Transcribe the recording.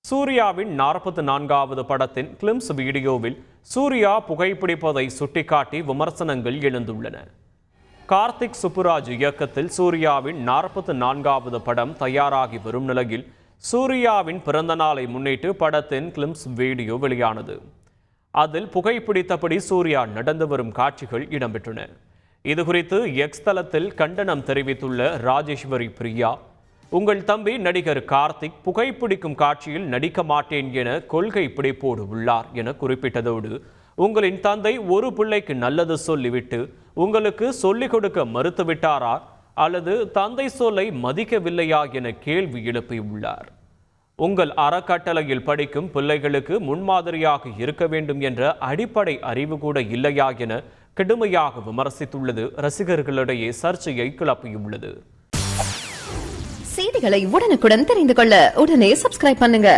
சூர்யாவின் 44வது படத்தின் கிளிம்ஸ் வீடியோவில் சூர்யா புகைப்பிடிப்பதை சுட்டிக்காட்டி விமர்சனங்கள் எழுந்துள்ளன. கார்த்திக் சுப்புராஜ் இயக்கத்தில் சூர்யாவின் 44வது படம் தயாராகி வரும் நிலையில் சூர்யாவின் பிறந்த நாளை முன்னிட்டு படத்தின் கிளிம்ஸ் வீடியோ வெளியானது. அதில் புகைப்பிடித்தபடி சூர்யா நடந்து வரும் காட்சிகள் இடம்பெற்றன. இதுகுறித்து எக்ஸ் தளத்தில் கண்டனம் தெரிவித்துள்ள ராஜேஸ்வரி பிரியா, உங்கள் தம்பி நடிகர் கார்த்திக் புகைப்பிடிக்கும் காட்சியில் நடிக்க மாட்டேன் என கொள்கை பிடிப்போடு உள்ளார் என குறிப்பிட்டதோடு, உங்களின் தந்தை ஒரு பிள்ளைக்கு நல்லது சொல்லிவிட்டு உங்களுக்கு சொல்லிக் கொடுக்க மறுத்துவிட்டாரா அல்லது தந்தை சொல்லை மதிக்கவில்லையா என கேள்வி எழுப்பியுள்ளார். உங்கள் அறக்கட்டளையில் படிக்கும் பிள்ளைகளுக்கு முன்மாதிரியாக இருக்க வேண்டும் என்ற அடிப்படை அறிவு கூட இல்லையா என கடுமையாக விமர்சித்துள்ளது ரசிகர்களிடையே சர்ச்சையை கிளப்பியுள்ளது. செய்திகளை உடனுக்குடன் தெரிந்து கொள்ள உடனே சப்ஸ்கிரைப் பண்ணுங்க.